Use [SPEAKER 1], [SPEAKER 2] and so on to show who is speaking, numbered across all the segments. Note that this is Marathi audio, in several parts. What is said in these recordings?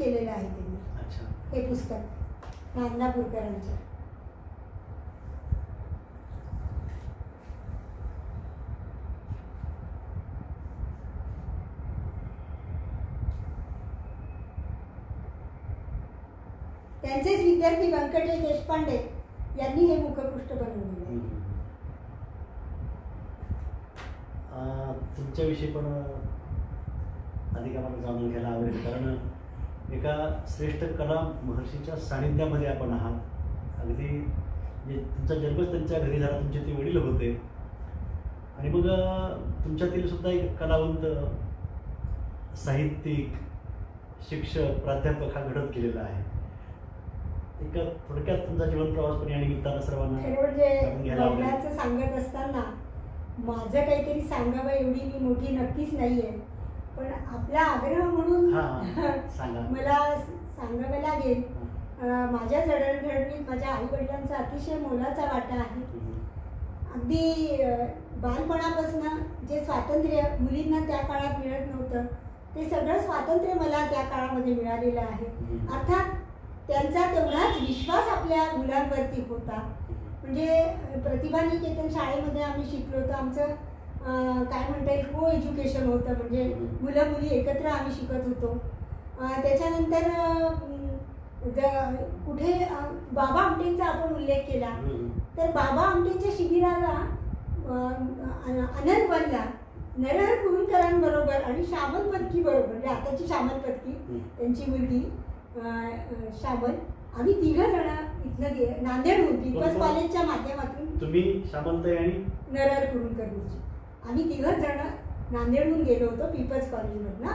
[SPEAKER 1] केलेलं आहे त्यांनी. हे पुस्तक नांदापूरकरांचं. त्यांचेच विद्यार्थी व्यंकटेश देशपांडे यांनी हे मुखपृष्ठ बनवलेले आहे.
[SPEAKER 2] तुमच्याविषयी पण अधिक आम्हाला जाणून घ्यायला आवडेल, कारण एका श्रेष्ठ कला महर्षीच्या सानिध्यामध्ये आपण आहात. अगदी म्हणजे तुमचा जन्मच त्यांच्या घरी झाला, तुमचे ते वडील होते, आणि मग तुमच्यातील सुद्धा एक कलावंत साहित्यिक शिक्षक प्राध्यापक हा घडत गेलेला आहे. एक थोडक्यात तुमचा जीवन प्रवास पण या निमित्तानं सर्वांना
[SPEAKER 1] सांगत असताना माझं काहीतरी सांगावं एवढी मी मोठी नक्कीच नाहीये, पण आपला आग्रह म्हणून मला सांगावं लागेल. माझ्या जडणघडणीत माझ्या आई वडिलांचा अतिशय मोलाचा वाटा आहे. अगदी बालपणापासून जे स्वातंत्र्य मुलींना त्या काळात मिळत नव्हतं ते सगळं स्वातंत्र्य मला त्या काळामध्ये मिळालेलं आहे. अर्थात त्यांचा तेवढाच विश्वास आपल्या मुलांवरती होता. म्हणजे प्रतिभा निकेतन शाळेमध्ये आम्ही शिकलो तर आमचं काय म्हणता येईल को एज्युकेशन होतं, म्हणजे मुलं मुली एकत्र आम्ही शिकत होतो. त्याच्यानंतर कुठे बाबा आमटेंचा आपण उल्लेख केला तर बाबा आमटेंच्या शिबिराला आनंद बनला नरहर कुरुलकरांबरोबर आणि श्यामल पत्की बरोबर, म्हणजे आताची श्यामल पत्की त्यांची मुलगी श्यामल, आम्ही 3 जण इथनं नांदेडहून पीपल्स कॉलेजच्या माध्यमातून,
[SPEAKER 2] तुम्ही श्यामलताई आणि
[SPEAKER 1] नरहर कुरुलकर, आम्ही 3 जण नांदेडहून गेलो होतो पीपल्स कॉलेजमधनं.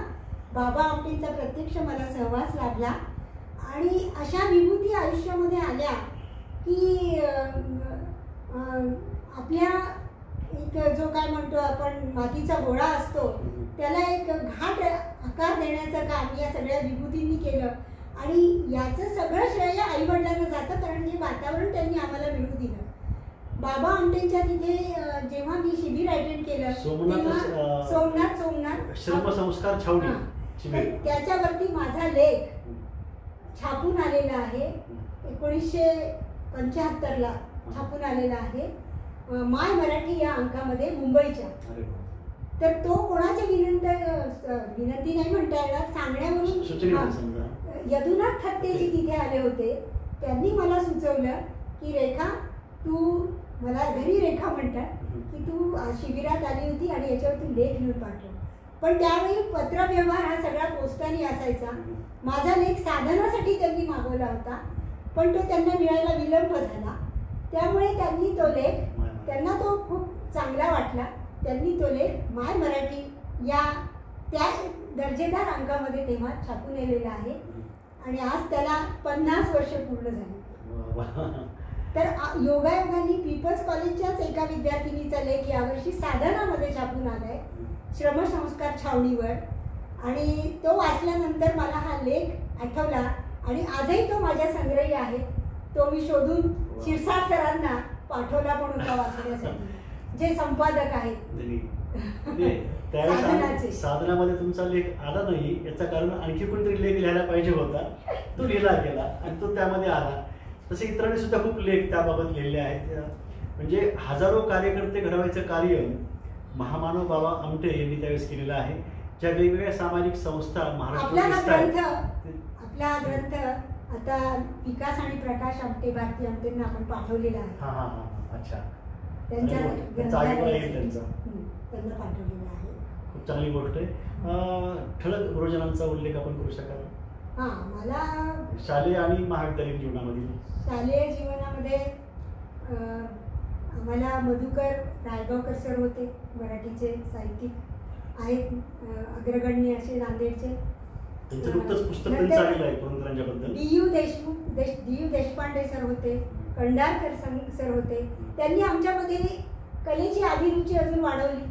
[SPEAKER 1] बाबा आमटेंचा प्रत्यक्ष मला सहवास लाभला आणि अशा विभूती आयुष्यामध्ये आल्या की आपल्या एक जो काय म्हणतो आपण मातीचा गोळा असतो त्याला एक घाट आकार देण्याचं काम या सगळ्या विभूतींनी केलं. आणि याचं सगळं श्रेय आई वडिलांना जातं, कारण हे वातावरण त्यांनी आम्हाला मिळवून दिलं. बाबा आमटेंच्या तिथे जेव्हा मी शिबिर अटेंड केलं सोमनाथ
[SPEAKER 2] श्रमसंस्कार छावणी,
[SPEAKER 1] त्याच्यावरती माझा लेख छापून आलेला आहे. 1975 ला छापून आलेला आहे माय मराठी या अंकामध्ये मुंबईच्या. तर तो कोणाच्या विनंती नाही म्हणता येणार, सांगण्यावरून यदुनाथ थत्तेजी तिथे आले होते. त्यांनी मला सुचवलं की रेखा तू, मला घरी रेखा म्हणतात, की तू शिबिरात आली होती आणि याच्यावरती लेख लिहून पाठव. पण त्यावेळी पत्रव्यवहार हा सगळा पोस्टाने असायचा. माझा लेख साधनासाठी त्यांनी मागवला होता पण तो त्यांना मिळायला विलंब झाला. त्यामुळे त्यांनी तो लेख, त्यांना तो खूप चांगला वाटला, त्यांनी तो लेख माय मराठी या त्या दर्जेदार अंकामध्ये तेव्हा छापून आलेला आहे आणि आज त्याला 50 वर्ष पूर्ण झाली. तर योगायोगाने पीपल्स कॉलेजच्याच एका विद्यार्थिनीचा लेख यावर्षी साधनामध्ये छापून आलाय श्रमसंस्कार छावणीवर, आणि तो वाचल्यानंतर मला हा लेख आठवला आणि आजही तो माझ्या संग्रही आहे. तो मी शोधून शिरसाट सरांना पाठवला पण होता वाचण्यासाठी, जे संपादक आहेत.
[SPEAKER 2] साधनामध्ये तुमचा लेख आला नाही याचं कारण आणखी कोणतरी लेख लिहायला पाहिजे होता, तो लिहिला गेला आणि तो त्यामध्ये आला. तसे इतरांनी सुद्धा खूप लेख त्याबाबत लिहिले आहेत. म्हणजे हजारो कार्यकर्ते घडवायचं कार्य महामानव बाबा आमटे यांनी त्यावेळेस केलेलं आहे. ज्या वेगवेगळ्या सामाजिक संस्था
[SPEAKER 1] महाराष्ट्रात, आपला ग्रंथ आता विकास आणि प्रकाश आमटे, भारती आमटेंना आपण पाठवलेला आहे.
[SPEAKER 2] अच्छा,
[SPEAKER 1] त्यांच्या त्यांना पाठवलेला आहे.
[SPEAKER 2] खूप चांगली गोष्ट आहे. ठळक गुरुजनांचा उल्लेख आपण करू शकाल?
[SPEAKER 1] मला
[SPEAKER 2] शालेय आणि महाविद्यालयीन जीवनामधील,
[SPEAKER 1] शालेय जीवनामध्ये आम्हाला मधुकर रायगावकर सर होते, मराठीचे साहित्यिक आहेत, अग्रगण्य असे नांदेडचे.
[SPEAKER 2] त्यांचं नुकतंच पुस्तक त्यांचं आलेलं आहे पुरंदरांच्याबद्दल.
[SPEAKER 1] डी.यू. देशपांडे सर होते, कंडारकर सर होते. त्यांनी आमच्यामध्ये कलेची अभिरुची अजून वाढवली.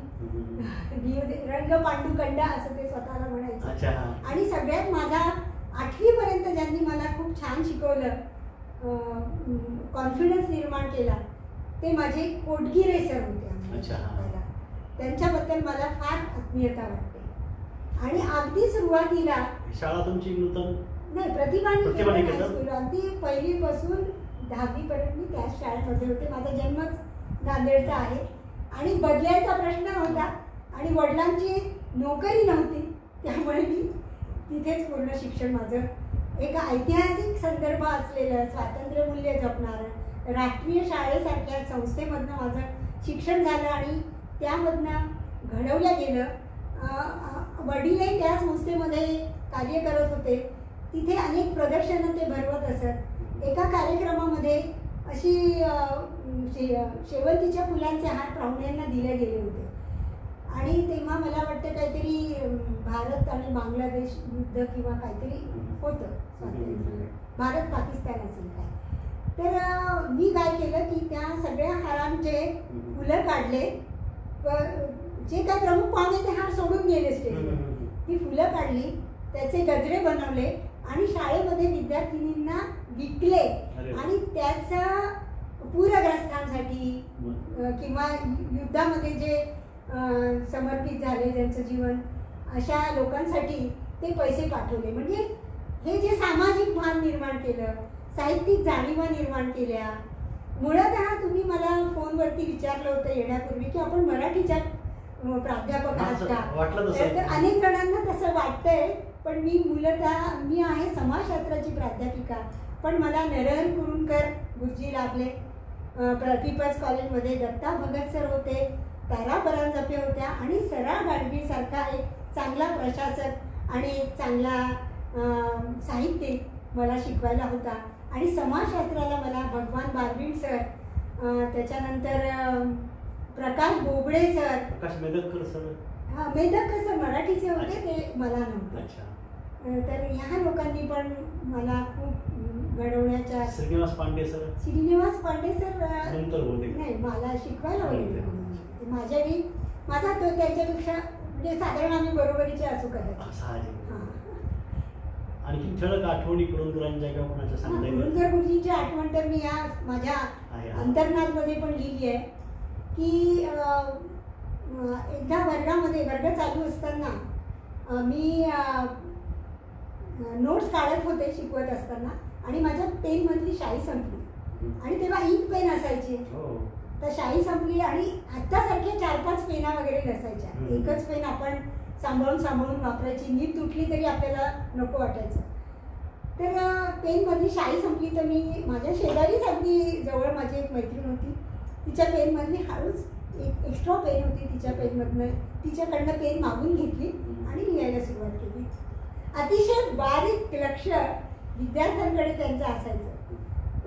[SPEAKER 1] रंग पांडू कंडा असं ते स्वतःला म्हणायचे. आणि सगळ्यात माझा 8वी पर्यंत ज्यांनी मला खूप छान शिकवलं, कॉन्फिडन्स निर्माण केला, ते माझे कोटगिरे सर होते. त्यांच्याबद्दल मला फार आत्मीयता वाटते. आणि अगदी सुरुवातीला
[SPEAKER 2] शाळा तुमची
[SPEAKER 1] नाही, प्रतिभा
[SPEAKER 2] प्रतिभानिकेतन
[SPEAKER 1] हायस्कूल अगदी पहिलीपासून 10वी पर्यंत मी त्याच शाळेमध्ये होते. माझा जन्मच नांदेडचा आहे आणि बदलायचा प्रश्न होता आणि वडिलांची नोकरी नव्हती, त्यामुळे मी तिथेच पूर्ण शिक्षण माझं एक ऐतिहासिक संदर्भ असलेलं, स्वातंत्र्यमूल्य जपणारं राष्ट्रीय शाळेसारख्या संस्थेमधनं माझं शिक्षण झालं आणि त्यामधनं घडवलं गेलं. वडीलही त्या संस्थेमध्ये कार्य करत होते. तिथे अनेक प्रदर्शनं ते भरवत असत. एका कार्यक्रमामध्ये अशी शेवंतीच्या फुलांचे हार पाहुण्यांना दिले गेले होते आणि तेव्हा मला वाटतं काहीतरी भारत आणि बांगलादेश युद्ध किंवा काहीतरी होतं, स्वातंत्र्य भारत पाकिस्तान असेल काय. तर मी काय केलं की त्या सगळ्या हारांचे फुलं काढले. जे काय प्रमुख पाहुणे ते हार सोडून गेले स्टेजवर, ती फुलं काढली, त्याचे गजरे बनवले आणि शाळेमध्ये विद्यार्थिनींना विकले आणि त्याचा पूरग्रस्तांसाठी किंवा युद्धामध्ये जे समर्पित झाले ज्यांचं जीवन, अशा लोकांसाठी ते पैसे पाठवले. म्हणजे हे जे सामाजिक भान निर्माण केलं, साहित्यिक जाणीवा निर्माण केल्या. मुळात तुम्ही मला फोनवरती विचारलं होतं येण्यापूर्वी की आपण मराठीच्या प्राध्यापक आहात का, तर अनेक जणांना तसं वाटतंय, पण मी आहे समाजशास्त्राची प्राध्यापिका. पण मला नरहरी कुरुंदकर गुरुजी लाभले. पीपल्स कॉलेजमध्ये दत्ता भगत सर होते, तारा परांजपे होत्या आणि सरा गाडगीळ सारखा एक चांगला प्रशासक आणि एक चांगला साहित्यिक मला शिकवायला होता. आणि समाजशास्त्राला मला भगवान बारवीण सर, त्याच्यानंतर प्रकाश बोबडे सर,
[SPEAKER 2] प्रकाश मेदकर सर,
[SPEAKER 1] मेदकर सर मराठीचे होते, ते मला नव्हते. तर ह्या लोकांनी पण मला खूप घडवण्याच्या.
[SPEAKER 2] श्रीनिवास पांडे सर
[SPEAKER 1] नंतर नाही, मला शिकवायला वगैरे माझा तो त्याच्यापेक्षा म्हणजे साधारण आम्ही बरोबरीचे असू कदाचित.
[SPEAKER 2] आणखी ठळक आठवणी कुरुंदकरांच्या किंवा कोणाच्या सांगता येईल?
[SPEAKER 1] कुरुंदकर गुरुजींची आठवण तर मी या माझ्या अंतर्नादमध्ये पण लिहिली आहे की एकदा वर्ग चालू असताना मी नोट्स काढत होते शिकवत असताना आणि माझ्या पेनमधली शाई संपली आणि तेव्हा इंक पेन असायची. तर शाई संपली आणि आत्तासारख्या 4-5 पेना वगैरे नसायच्या. एकच पेन आपण सांभाळून वापरायची. नीट तुटली तरी आपल्याला नको वाटायचं. तर पेनमधली शाई संपली तर मी माझ्या शेजारीच अगदी जवळ माझी एक मैत्रीण होती, तिच्या पेनमधली हळूच एक एक्स्ट्रा पेन होती तिच्या पेनमधनं, तिच्याकडनं पेन मागून घेतली आणि लिहायला सुरुवात केली. अतिशय बारीक लक्ष विद्यार्थ्यांकडे त्यांचं असायचं.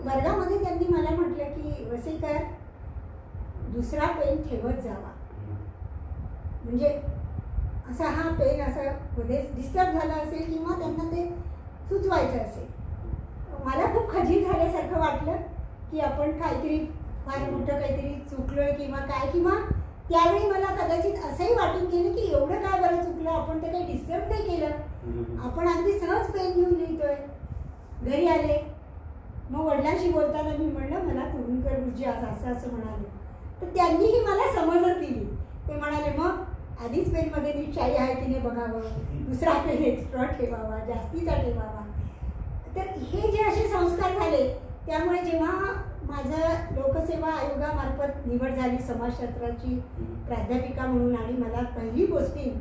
[SPEAKER 1] वर्गामध्ये त्यांनी मला म्हटलं की वसेकर दुसरा पेन ठेवत जावा, म्हणजे असा हा पेन असं मध्ये डिस्टर्ब झाला असेल किंवा त्यांना ते सुचवायचं असेल. मला खूप खजील झाल्यासारखं वाटलं की आपण काहीतरी फार मोठं काहीतरी चुकलोय किंवा काय, किंवा त्यावेळी मला कदाचित असंही वाटून गेलं की एवढं काय बरं चुकलं, आपण तर काही डिस्टर्ब नाही केलं, आपण अगदी सहज पेन घेऊन लिहितोय. घरी आले, मग वडिलांशी बोलताना मी म्हणलं मला कुरुंदकर गुरुजी आज असं म्हणाले. तर त्यांनीही मला समजच दिली. ते म्हणाले मग आधीच पेनमध्ये नीट शाई आहे की नाही बघावं, दुसरा पेन एक्स्ट्रा ठेवावा, जास्तीचा ठेवावा. तर हे जे असे संस्कार झाले, त्यामुळे जेव्हा माझं लोकसेवा आयोगामार्फत निवड झाली समाजशास्त्राची प्राध्यापिका म्हणून आणि मला पहिली पोस्टिंग,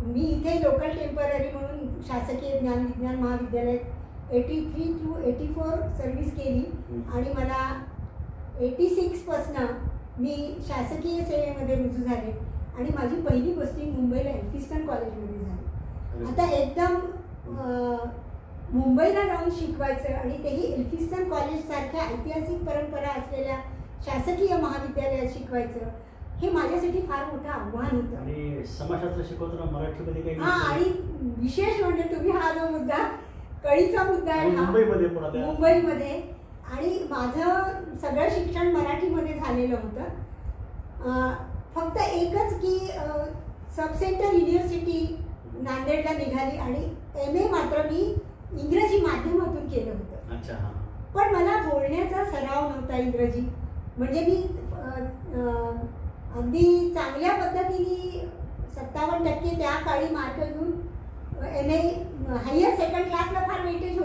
[SPEAKER 1] मी इथे लोकल टेम्पररी म्हणून शासकीय ज्ञानविज्ञान महाविद्यालयात 83 to 84 सर्व्हिस केली आणि मला 86 पासनं मी शासकीय सेवेमध्ये रुजू झाले आणि माझी पहिली पोस्टिंग मुंबईला एल्फिस्टन कॉलेजमध्ये झाली. आता एकदम मुंबईला जाऊन शिकवायचं आणि तेही एल्फिस्टन कॉलेजसारख्या ऐतिहासिक परंपरा असलेल्या शासकीय महाविद्यालयात शिकवायचं, हे माझ्यासाठी फार मोठं आव्हान होतं.
[SPEAKER 2] आणि समाजशास्त्र शिकवताना मराठीमध्ये काही
[SPEAKER 1] आणि विशेष म्हणजे तुम्ही हा जो मुद्दा कळीचा मुद्दा आहे मुंबईमध्ये, आणि माझं सगळं शिक्षण मराठीमध्ये झालेलं होतं. फक्त एकच की सब सेंटर युनिव्हर्सिटी नांदेडला निघाली आणि MA मात्र मी इंग्रजी माध्यमातून केलं होतं. पण मला बोलण्याचा सराव नव्हता इंग्रजी. म्हणजे मी अगदी चांगल्या पद्धतीने 57% त्या काळी मार्क घेऊन MA हायर सेकंड क्लासला फार वेटेज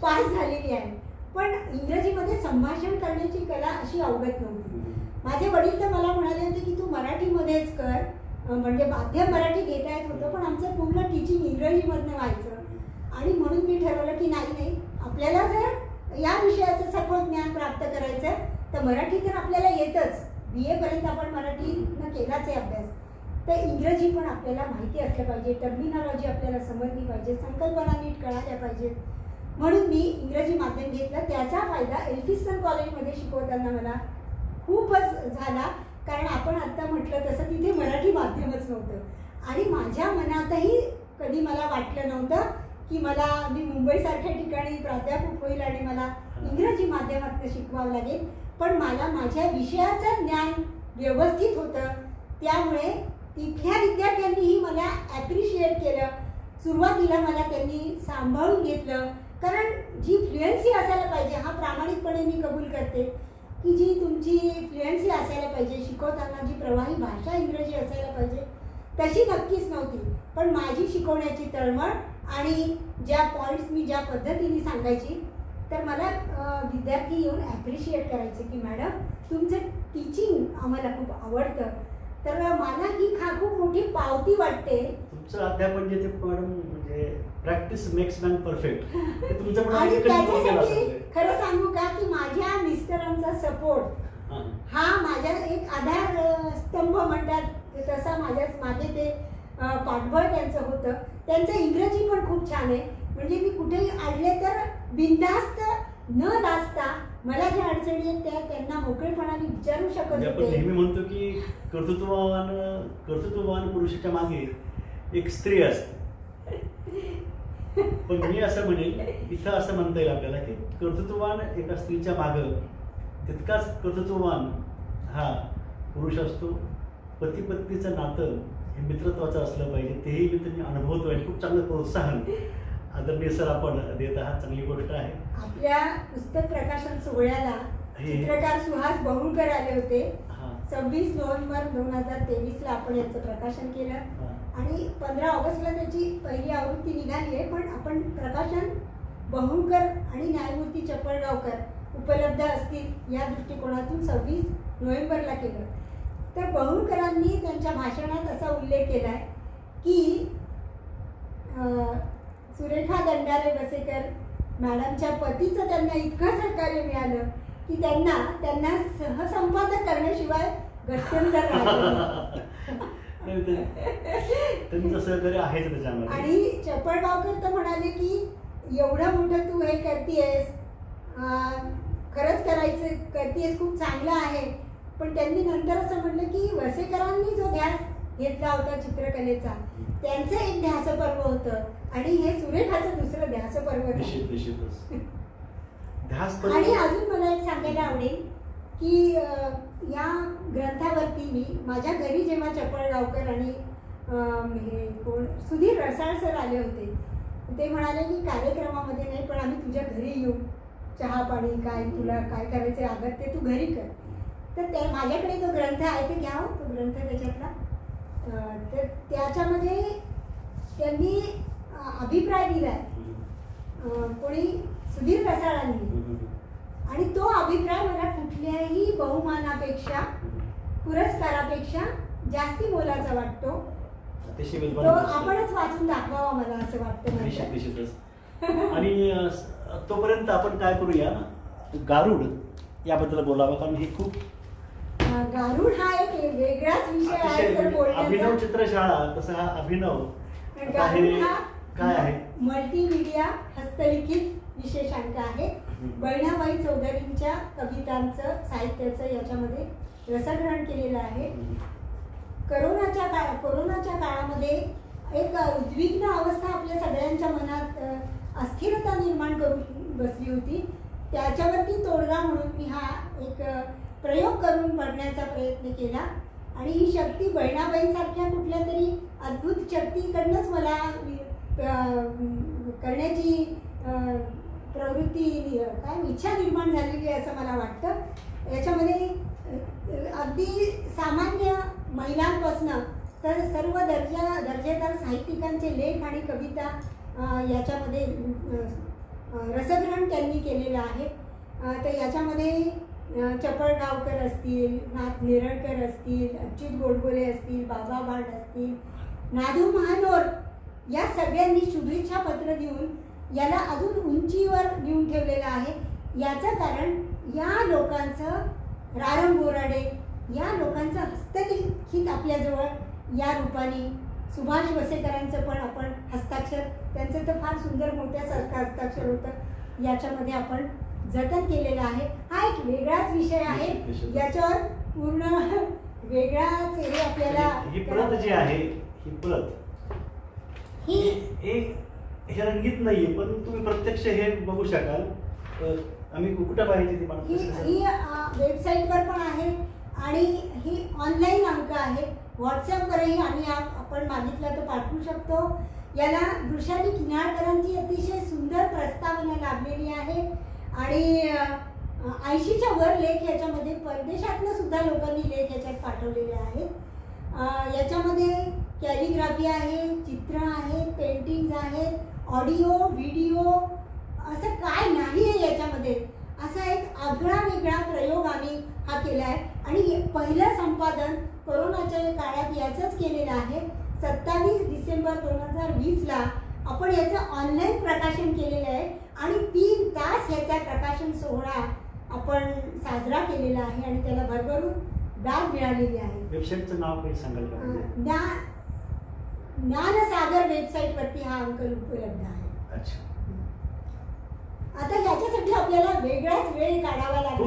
[SPEAKER 1] पास झालेली आहे, पण इंग्रजीमध्ये संभाषण करण्याची कला अशी अवगत नव्हती. माझे वडील तर मला म्हणाले होते की तू मराठीमध्येच कर, म्हणजे माध्यम मराठी घेता येत होतं, पण आमचं पूर्ण टीचिंग इंग्रजीमधनं व्हायचं. आणि म्हणून मी ठरवलं की नाही, आपल्याला जर या विषयाचं सखोल ज्ञान प्राप्त करायचं तर मराठी तर आपल्याला येतच, BA पर्यंत आपण मराठीनं केलाच आहे अभ्यास, तर इंग्रजी पण आपल्याला माहिती असलं पाहिजे, टर्मिनॉलॉजी आपल्याला समजली पाहिजे, संकल्पना नीट कळाल्या पाहिजेत. म्हणून मी इंग्रजी माध्यम घेतलं. त्याचा फायदा एल्फिन्स्टन कॉलेजमध्ये शिकवताना मला खूपच झाला, कारण आपण आत्ता म्हटलं तसं तिथे मराठी माध्यमच नव्हतं. आणि माझ्या मनातही कधी मला वाटलं नव्हतं की मी मुंबईसारख्या ठिकाणी प्राध्यापक होईल आणि मला इंग्रजी माध्यमातून शिकवावं लागेल. पण मला माझ्या विषयाचं ज्ञान व्यवस्थित होतं, त्यामुळे तिथल्या विद्यार्थ्यांनीही मला ॲप्रिशिएट केलं. सुरुवातीला मला त्यांनी सांभाळून घेतलं, कारण जी फ्लुएन्सी असायला पाहिजे, हा प्रामाणिकपणे मी कबूल करते की जी तुमची फ्लुएन्सी असायला पाहिजे, शिकवताना जी प्रवाही भाषा इंग्रजी असायला पाहिजे तशी नक्कीच नव्हती. पण माझी शिकवण्याची तळमळ आणि ज्या पॉईंट्स मी ज्या पद्धतीने सांगायची, तर मला विद्यार्थी येऊन ॲप्रिशिएट करायचे की मॅडम तुमचं टीचिंग आम्हाला खूप आवडतं. तर मला ही खूप मोठी पावती वाटते.
[SPEAKER 2] तुमचं अध्यापन जे मॅडम म्हणजे प्रॅक्टिस मेक्स मॅन परफेक्ट.
[SPEAKER 1] आणि त्याच्यासाठी खरं सांगू का की माझ्या मिस्टरांचा सपोर्ट हा माझ्या एक आधार स्तंभ म्हणतात तसा माझ्या मागे ते पाठबळ त्यांचं होतं. त्यांचं इंग्रजी पण खूप छान आहे, म्हणजे मी कुठेही अडले तर बिनधास्त न लाजता मला ज्या अडचणी आहेत त्या त्यांना मोकळेपणाने विचारू शकत होते.
[SPEAKER 2] आपण नेहमी म्हणतो की कर्तृत्ववान पुरुषाच्या मागे एक स्त्री असते, पण मी असं म्हणेल इथं असं म्हणता येईल आपल्याला की कर्तृत्ववान एका स्त्रीच्या मागं तितकाच कर्तृत्ववान हा पुरुष असतो. पती पत्नीचं नातं हे मित्रत्वाचं असलं पाहिजे, तेही मी त्यांनी अनुभवतो आणि खूप चांगलं प्रोत्साहन आदरणीय सर आपण देत आहात, चांगली गोष्ट आहे.
[SPEAKER 1] आपल्या पुस्तक प्रकाशन सोहळ्याला चित्रकार सुहास बहुळकर आले होते. 26 नोव्हेंबर 2023 ला आपण याचं प्रकाशन केलं आणि 15 ऑगस्टला त्याची पहिली आवृत्ती निघाली आहे. पण आपण प्रकाशन बहुळकर आणि न्यायमूर्ती चपळगावकर उपलब्ध असतील या दृष्टिकोनातून 26 नोव्हेंबरला केलं. तर बहुळकरांनी त्यांच्या भाषणात असा उल्लेख केला आहे की सुरेखा दंडारे बसेकर मॅडमच्या पतीचं त्यांना इतकं सहकार्य मिळालं की त्यांना सहसंपादक करण्याशिवाय गत्यंतर
[SPEAKER 2] त्यांचं सहकार्य आहे त्याच्यामध्ये.
[SPEAKER 1] आणि चपळगावकर तर म्हणाले की एवढं मोठं तू हे करतेस, खरंच करतेस, खूप चांगलं आहे. पण त्यांनी नंतर असं म्हणलं की वसेकरांनी जो ध्यास घेतला होता चित्रकलेचा, त्यांचं एक ध्यासपर्व होतं आणि हे सुरेखाचं दुसरं ध्यासपर्व. आणि अजून मला एक सांगायला आवडेल की या ग्रंथावरती मी माझ्या घरी जेव्हा चपळगावकर आणि सुधीर रसाळ सर आले होते, ते म्हणाले की कार्यक्रमामध्ये नाही पण आम्ही तुझ्या घरी येऊ, चहा पाणी काय तुला काय करायचं आगत ते तू घरी कर. तर माझ्याकडे तो ग्रंथ आहे, ते घ्या तो ग्रंथ त्याच्यातला. तर त्याच्यामध्ये त्यांनी अभिप्राय दिलाय कोणी सुधीर रसाळांनी, आणि तो अभिप्राय मला कुठल्याही बहुमानापेक्षा पुरस्कारापेक्षा जास्ती मोलाचा वाटतो. तो आपणच वाचून दाखवावा मला असं वाटतं.
[SPEAKER 2] आणि तोपर्यंत आपण काय करूया, गारुड याबद्दल बोलावं, कारण ही खूप
[SPEAKER 1] गारुड हा एक वेगळाच विषय आहे.
[SPEAKER 2] अभिनव चित्रशाळा तसा हा अभिनव काय आहे,
[SPEAKER 1] मल्टीमीडिया हस्तलिखित विशेषांक आहे. बहिणाबाई चौधरींच्या कवितांचं साहित्याचं याच्यामध्ये रसग्रहण केलेलं आहे. कोरोनाच्या काळामध्ये एक उद्विग्न अवस्था आपल्या सगळ्यांच्या मनात अस्थिरता निर्माण करून बसली होती. त्याच्यावरती तोडगा म्हणून मी हा एक प्रयोग करून बघण्याचा प्रयत्न केला आणि ही शक्ती बहिणाबाईंसारख्या कुठल्या तरी अद्भुत शक्तीकडनंच मला करण्याची प्रवृत्ती इच्छा निर्माण झालेली आहे असं मला वाटतं. याच्यामध्ये अगदी सामान्य महिलांपासनं तर सर्व दर्जेदार साहित्यिकांचे लेख आणि कविता याच्यामध्ये रसग्रहण त्यांनी केलेलं आहे. तर याच्यामध्ये चपळगावकर असतील, नाथ नेरळकर असतील, अच्युत गोडबोले असतील, बाबा भाट असतील, नादू महानोर या सगळ्यांनी शुभेच्छा पत्र देऊन याला अजून उंचीवर नेऊन ठेवलेलं आहे. याचं कारण या लोकांचं, रारंग बोराडे या लोकांचं हस्तलिखित आपल्याजवळ या रूपाने, सुभाष वसेकरांचं पण आपण हस्ताक्षर, त्यांचं तर फार सुंदर मोठ्यासारखं हस्ताक्षर होतं, याच्यामध्ये आपण जतन केलेलं आहे. हा एक वेगळाच विषय आहे, याच्यावर पूर्ण वेगळाच हे आपल्याला.
[SPEAKER 2] ही प्रत जी आहे, ही प्रत हे रंगीत नाहीये, पण तुम्ही प्रत्यक्ष हे बघू शकाल. आम्ही कुठं पाहिजे ती
[SPEAKER 1] ही वेबसाईटवर पण आहे आणि ही ऑनलाईन अंक आहे. व्हॉट्सअपवरही आपण मागितलं तर पाठवू शकतो. याला वृषाली किनाळकरांची अतिशय सुंदर प्रस्तावना लाभलेली आहे आणि 80च्या वर लेख याच्यामध्ये परदेशातनं सुद्धा लोकांनी लेख याच्यात पाठवलेले आहेत. याच्यामध्ये कॅलिग्राफी आहे, चित्र आहे, पेंटिंग्स आहेत, ऑडिओ व्हिडिओ, असं काय नाही आहे याच्यामध्ये. असा एक आगळा वेगळा प्रयोग आम्ही हा केला आहे आणि पहिलं संपादन कोरोनाच्या काळात याचंच केलेलं आहे. 27 डिसेंबर 2020ला आपण याचं ऑनलाईन प्रकाशन केलेलं आहे आणि 3 तास याचा प्रकाशन सोहळा आपण साजरा केलेला आहे आणि त्याला भरभरून दाद मिळालेली आहे.
[SPEAKER 2] वेबसाईटचं नाव काही सांगाल का?
[SPEAKER 1] ज्ञानसागर वेबसाईटवरती हा अंक उपलब्ध आहे.
[SPEAKER 2] अच्छा.
[SPEAKER 1] आता याच्यासाठी आपल्याला वेगळाच वेळ काढावा लागेल.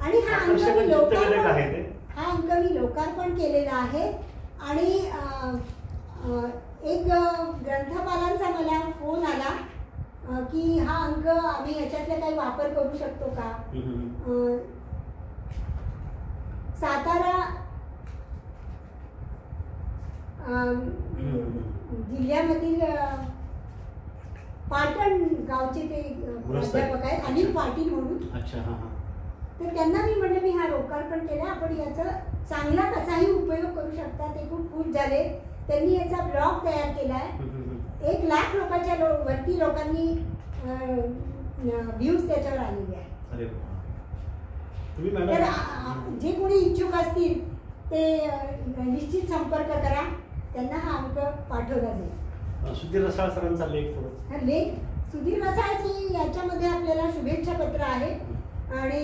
[SPEAKER 1] आणि हा अंक मी लोकार्पण केलेला आहे आणि एक ग्रंथपालांचा मला फोन आला की हा अंक आम्ही याच्यातला काही वापर करू शकतो का. सातारा जिल्ह्यामधील पाटण गावचे ते प्राध्यापक आहेत अनिल पाटील म्हणून. तर त्यांना मी म्हटलं मी हा लोकार्पण केला, आपण याचा चांगला कसाही उपयोग करू शकता. ते खूप खुश झाले. त्यांनी याचा ब्लॉग तयार केलाय. 1 लाख लोकांच्या वरती लोकांनी व्ह्यूज त्याच्यावर आलेले आहेत. तर जे कोणी इच्छुक असतील ते निश्चित संपर्क करा, त्यांना हा अंक पाठवला जाईल.
[SPEAKER 2] सुधीर रसाळ सरांचा लेख
[SPEAKER 1] सुधीर रसाळची याच्यामध्ये आपल्याला शुभेच्छा पत्र आहे आणि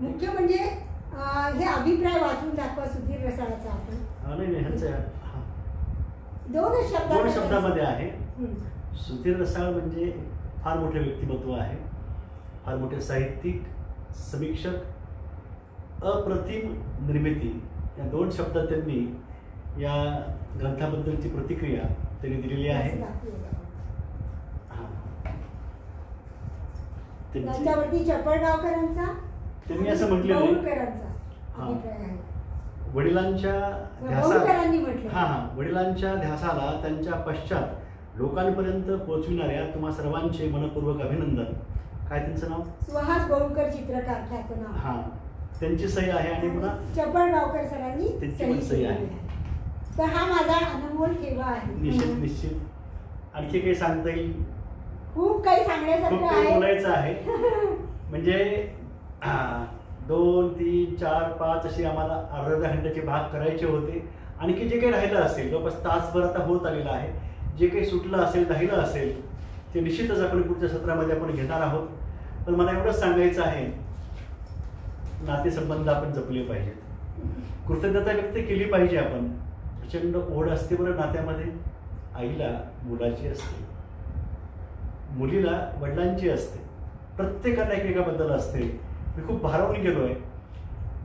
[SPEAKER 1] मुख्य म्हणजे हे अभिप्राय वाचून दाखवा सुधीर रसाळाचा आपण. दोन
[SPEAKER 2] शब्दामध्ये आहे. सुधीर रसाळ म्हणजे फार मोठे व्यक्तिमत्व आहे, फार मोठे साहित्यिक, समीक्षक, अप्रतिम निर्मिती, या 2 शब्दात त्यांनी या ग्रंथाबद्दलची प्रतिक्रिया त्यांनी दिलेली आहे.
[SPEAKER 1] त्याच्यावरती चपळगावकरांचा
[SPEAKER 2] त्यांनी असं म्हटलेलं वडिलांच्या ध्यासाला त्यांच्या पश्चात लोकांपर्यंत पोहोचविणाऱ्या तुम्हा सर्वांचे मनपूर्वक अभिनंदन. काय त्यांचं नाव?
[SPEAKER 1] सुहास गोळकर, चित्रकार ख्यातनाम.
[SPEAKER 2] हा, त्यांची सही आहे आणि पुन्हा
[SPEAKER 1] चपळगावकर सरांनी
[SPEAKER 2] त्यांची पण सही आहे.
[SPEAKER 1] तर हा माझा अनमोल ठेवा आहे.
[SPEAKER 2] निश्चित. आणखी काही सांगता येईल?
[SPEAKER 1] खूप काही सांगण्यासारखं आहे,
[SPEAKER 2] बोलायचं आहे. म्हणजे 2, 3, 4, 5 असे आम्हाला अर्ध्या घंट्याचे भाग करायचे होते. आणखी जे काही राहिलं असेल, जवळपास तासभर आता होत आलेलं आहे, जे काही सुटलं असेल, राहिलं असेल ते निश्चितच आपण पुढच्या सत्रामध्ये आपण घेणार आहोत. पण मला एवढंच सांगायचं आहे, नातेसंबंध आपण जपले पाहिजेत, कृतज्ञता व्यक्त केली पाहिजे. आपण प्रचंड ओढ असते बरं नात्यामध्ये. आईला मुलाची असते, मुलीला वडिलांची असते, प्रत्येकाला एकमेकाबद्दल असते. मी खूप भारावून गेलो आहे.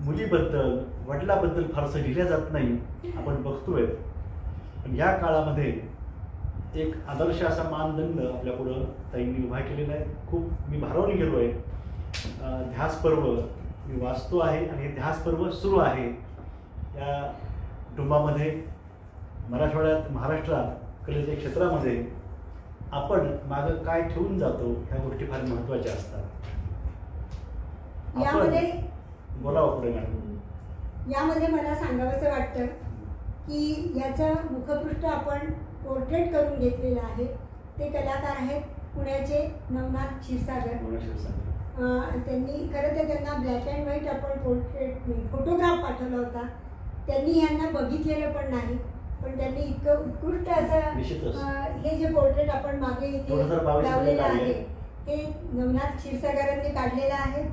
[SPEAKER 2] मुलीबद्दल, वडिलाबद्दल फारसं लिहिलं जात नाही, आपण बघतोय. पण या काळामध्ये एक आदर्श असा मानदंड आपल्या पुढं ताईंनी उभा केलेला आहे. खूप मी भारावून गेलो आहे. ध्यास पर्व मी वाचतो आहे आणि हे ध्यास पर्व सुरू आहे. या कुटुंबामध्ये, मराठवाड्यात, महाराष्ट्रात, कलेच्या क्षेत्रामध्ये आपण मागं काय ठेवून जातो ह्या गोष्टी फार महत्त्वाच्या असतात. बोलावं पुढे मॅडम.
[SPEAKER 1] यामध्ये मला सांगावंसं वाटतं की याचं मुखपृष्ठ आपण पोर्ट्रेट करून घेतलेलं आहे. ते कलाकार आहेत पुण्याचे नवनाथ क्षीरसागर. त्यांनी खरं तर त्यांना ब्लॅक अँड व्हाईट आपण फोटोग्राफ पाठवला होता. त्यांनी यांना बघितलेलं पण नाही, पण त्यांनी इतकं उत्कृष्ट असं हे जे पोर्ट्रेट आपण मागे इथे लावलेलं आहे ते नवनाथ क्षीरसागरांनी काढलेलं आहे.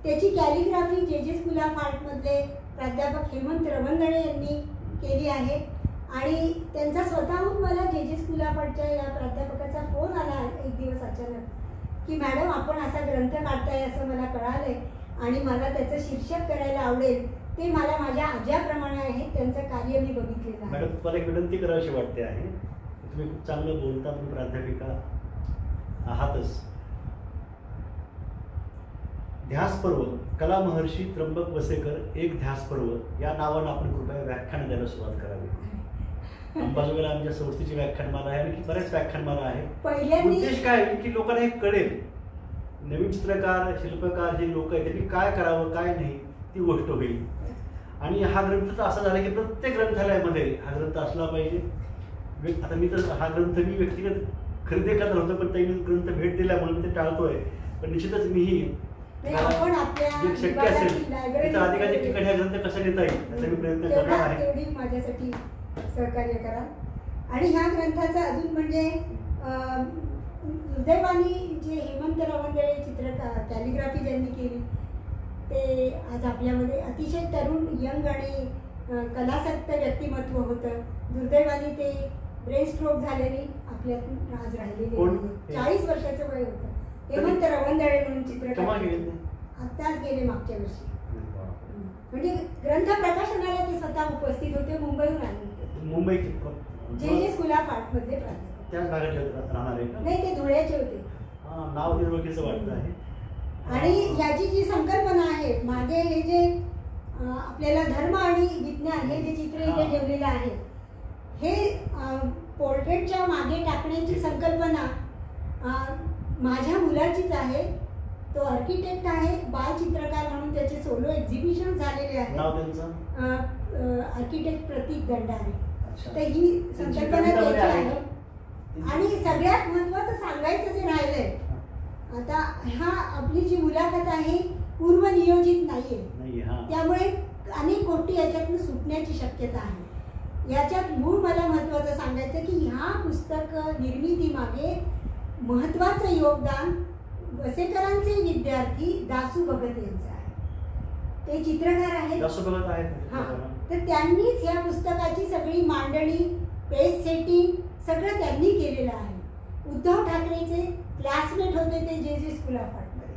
[SPEAKER 1] त्याची कॅलिग्राफी जे स्कूल ऑफ आर्टमधले प्राध्यापक हेमंत रवंदळे यांनी केली आहे. आणि त्यांचा स्वतःहून मला जे स्कूल ऑफ आर्टच्या या प्राध्यापकाचा फोन आला एक दिवस अचानक की मॅडम आपण असा ग्रंथ काढताय असं मला कळालंय आणि मला त्याचं शीर्षक करायला आवडेल. ते मला माझ्या आज्याप्रमाणे आहे, त्यांचं कार्य मी बघितलेलं आहे.
[SPEAKER 2] मॅडम तुम्हाला एक विनंती करावीशी वाटते आहे. तुम्ही खूप चांगलं बोलता, तुम्ही प्राध्यापिका आहातच. ध्यास पर्व कला महर्षी त्र्यंबक वसेकर एक ध्यास पर्व या नावानं आपण कृपया व्याख्यान द्यायला सुरुवात करावी. अंबाजोगाईला आमच्या संस्थेची व्याख्यानमाला आहे आणि बऱ्याच व्याख्यानमाला आहे. उद्देश काय की लोकांना हे कळेल, नवीन चित्रकार शिल्पकार जे लोक आहेत त्यांनी काय करावं काय नाही ती गोष्ट होईल. आणि हा ग्रंथ तर असा झाला की प्रत्येक ग्रंथालयामध्ये हा ग्रंथ असला पाहिजे. आता मी तर हा ग्रंथ मी व्यक्तिगत खरेदी करत होतो, पण त्यांनी ग्रंथ भेट दिल्यामुळे मी ते टाळतोय. पण निश्चितच मीही शक्य असेल तिथं अधिकाधिक ठिकाणी हा ग्रंथ कसा नेता येईल याचा मी प्रयत्न करणार आहे.
[SPEAKER 1] माझ्यासाठी सहकार्य करा. आणि ह्या ग्रंथाचा अजून म्हणजे दुर्दैवानी जे हेमंत रवंदळे कॅलिग्राफी ज्यांनी केली ते आज आपल्यामध्ये अतिशय तरुण यंग आणि कलासक्त व्यक्तिमत्व होतं. दुर्दैवाने ते ब्रेन स्ट्रोक झालेली आपल्यातून आज राहिलेली. 40 वर्षाचं वय होतं. हेमंत रवंदळे म्हणून चित्रकार आत्ताच गेले मागच्या वर्षी. म्हणजे ग्रंथ प्रकाशनाला ते स्वतः उपस्थित होते, मुंबईहून आले होते.
[SPEAKER 2] मुंबई
[SPEAKER 1] जे स्कूल ऑफ आर्ट मधले प्राध्यापक
[SPEAKER 2] त्याच भागातले राहणार आहे का?
[SPEAKER 1] नाही, ते धुळ्याचे होते.
[SPEAKER 2] नाव निर्वकीचं वाटतं आहे.
[SPEAKER 1] आणि याची जी संकल्पना आहे मागे हे जे आपल्याला धर्म आणि विज्ञान हे जे चित्र इथे ठेवलेलं आहे हे पोर्ट्रेटच्या मागे टाकण्याची संकल्पना माझ्या मुलाचीच आहे. तो आर्किटेक्ट आहे, बाल चित्रकार म्हणून त्याचे सोलो एक्झिबिशन झालेले आहे. आर्किटेक्ट प्रतीक दंडारे. तर ही संकल्पना त्याची आहे. आणि सगळ्यात महत्वाचं सांगायचं जे राहिलंय आता हा आपली जी मुलाखत आहे पूर्वनियोजित नाहीये, त्यामुळे अनेक गोष्टी याच्यातून सुटण्याची शक्यता आहे. याच्यात मूळ मला महत्वाचं सांगायचं की ह्या पुस्तक निर्मिती मागे महत्वाचं योगदान वसेकरांचे विद्यार्थी दासू भगत यांचं आहे. ते चित्रकार आहेत. तर त्यांनीच या पुस्तकाची सगळी मांडणी, पेज सेटिंग सगळं त्यांनी केलेलं आहे. उद्धव ठाकरेचे क्लासमेट होते ते जे स्कूल ऑफ आर्टमध्ये.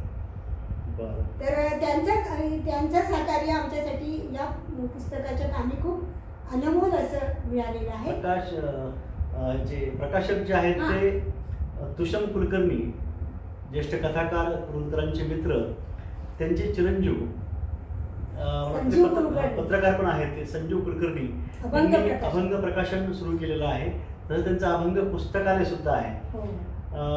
[SPEAKER 1] तर त्यांचं सहकार्य आमच्यासाठी या पुस्तकाच्या कामी खूप अनमोल असं मिळालेलं आहे.
[SPEAKER 2] जे प्रकाशक जे आहेत ते तुषम कुलकर्णी, ज्येष्ठ कथाकार, कुलकर्णींचे मित्र, त्यांचे चिरंजीव पत्रकार पण आहेत ते संजीव कुलकर्णी. त्यांनी अभंग प्रकाशन सुरू केलेलं आहे. तसंच त्यांचं अभंग पुस्तकालय सुद्धा आहे.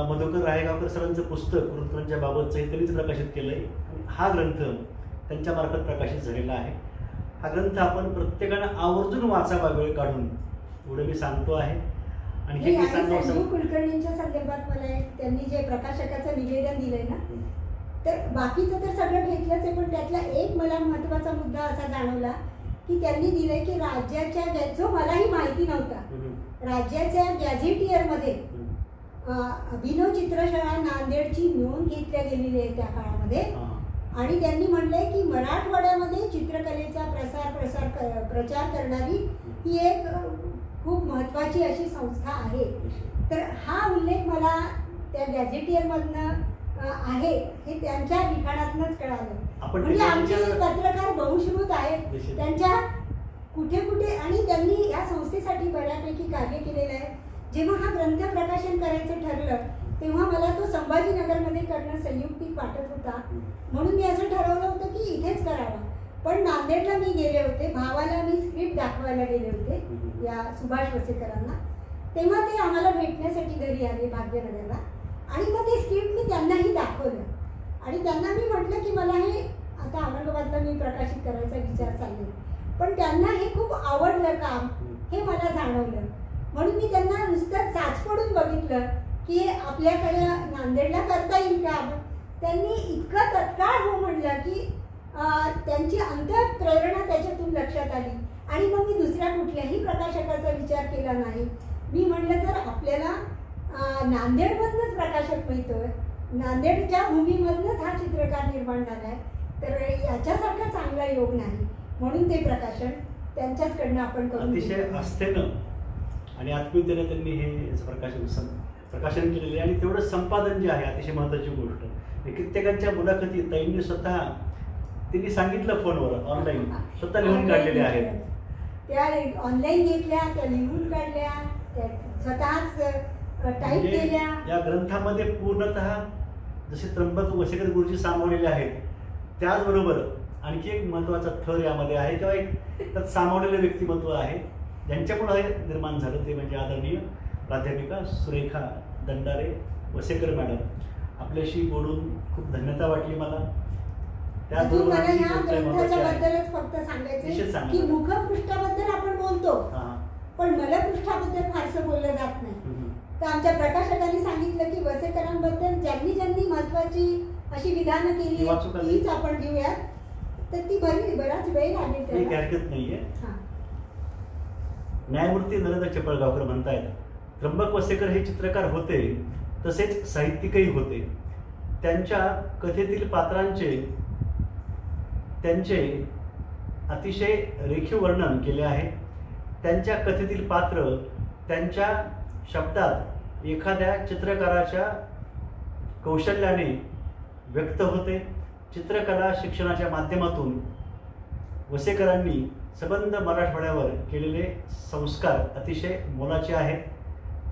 [SPEAKER 2] मधुकर रायगावकर सरांचं पुस्तक कुलकर्णींच्या बाबतचं त्यांनीच प्रकाशित केलंय. हा ग्रंथ त्यांच्या मार्फत प्रकाशित झालेला आहे. हा ग्रंथ आपण प्रत्येकानं आवर्जून वाचावा वेळ काढून, एवढं मी सांगतो आहे. आणि हे
[SPEAKER 1] संजीव कुलकर्णींच्या संदर्भात मला त्यांनी जे प्रकाशकाचं निवेदन दिलंय ना, तर बाकीचं तर सगळं घेतलंच आहे, पण त्यातला एक मला महत्वाचा मुद्दा असा जाणवला की त्यांनी दिलंय की राज्याच्या, जो मलाही माहिती नव्हता, राज्याच्या गॅझेटियरमध्ये अभिनव चित्रशाळा नांदेडची नोंद घेतल्या गेलेली आहे त्या काळामध्ये. आणि त्यांनी म्हणलंय की मराठवाड्यामध्ये चित्रकलेचा प्रचार करणारी ही एक खूप महत्वाची अशी संस्था आहे. तर हा उल्लेख मला त्या गॅझेटियरमधनं आहे हे त्यांच्या लिखाणातूनच कळालं. म्हणजे आमचे पत्रकार बहुश्रुत आहेत, त्यांच्या कुठे कुठे, आणि त्यांनी या संस्थेसाठी बऱ्यापैकी कार्य केलेलं आहे. जेव्हा हा ग्रंथ प्रकाशन करायचं ठरलं तेव्हा मला तो संभाजीनगरमध्ये करणं संयुक्तिक वाटत होता, म्हणून मी असं ठरवलं होतं की इथेच करावा. पण नांदेडला मी गेले होते, भावाला मी स्क्रिप्ट दाखवायला गेले होते या सुभाष वसेकरांना. तेव्हा ते आम्हाला भेटण्यासाठी घरी आले भाग्यनगरला, आणि मग ते स्क्रिप्ट मी त्यांनाही दाखवलं. आणि त्यांना मी म्हटलं की मला हे आता औरंगाबादला मी प्रकाशित करायचा विचार चालले, पण त्यांना हे खूप आवडलं काम, हे मला जाणवलं. म्हणून मी त्यांना नुसतं चाचपडून बघितलं की आपल्याकडे नांदेडला करता येईल का. त्यांनी इतकं तत्काळ हो म्हणलं की त्यांची अंतःप्रेरणा त्याच्यातून लक्षात आली. आणि मग मी दुसऱ्या कुठल्याही प्रकाशकाचा विचार केला नाही. मी म्हटलं जर आपल्याला नांदेडमधनंच प्रकाशक मिळतोय, नांदेडच्या भूमीमधनंच हा चित्रकार निर्माण झालाय, तर याच्यासारखा चांगला योग नाही. म्हणून ते प्रकाशन त्यांच्याचकडनं आपण करून
[SPEAKER 2] अतिशय आस्थेनं आणि आत्मीयतेने त्यांनी हे प्रकाशन केलेले. आणि तेवढं संपादन जे आहे अतिशय महत्त्वाची गोष्ट. कित्येकांच्या मुलाखती ताईंनी स्वतः त्यांनी सांगितलं फोनवर ऑनलाईन स्वतः लिहून काढलेले आहेत.
[SPEAKER 1] त्या ऑनलाईन घेतल्या, त्या लिहून काढल्या, त्या स्वतःच टाईप केल्या.
[SPEAKER 2] या ग्रंथामध्ये पूर्णतः जसे त्र्यंबक वसेकर गुरुजी सामावलेले आहेत, त्याचबरोबर आणखी एक महत्त्वाचा थर यामध्ये आहे किंवा एक त्यात सामावलेलं व्यक्तिमत्व आहे ज्यांच्यामुळे हे निर्माण झालं, ते म्हणजे आदरणीय प्राध्यापिका सुरेखा दंडारे वसेकर मॅडम. आपल्याशी बोलून खूप धन्यता वाटली मला.
[SPEAKER 1] त्याचबरोबर मला या ग्रंथाच्या बद्दलच फक्त सांगायचं की मुखपृष्ठाबद्दल आपण बोलतो, पण मलपृष्ठाबद्दल फारसं बोललं जात नाही. तर आमच्या प्रकाशकांनी सांगितलं की वसेकरांबद्दल ज्यांनी ज्यांनी महत्वाची अशी विधानं केली तीच आपण घेऊया. तर ती बराच वेळ लागेल,
[SPEAKER 2] हरकत नाहीये. न्यायमूर्ती नरेंद्र चपळगावकर म्हणतायत, त्र्यंबक वसेकर हे चित्रकार होते, तसेच साहित्यिकही होते. त्यांच्या कथेतील पात्रांचे त्यांचे अतिशय रेखीव वर्णन केले आहे. त्यांच्या कथेतील पात्र त्यांच्या शब्दात एखाद्या चित्रकाराच्या कौशल्याने व्यक्त होते. चित्रकला शिक्षणाच्या माध्यमातून वसेकरांनी सबंध मराठवाड्यावर केलेले संस्कार अतिशय मोलाचे आहेत.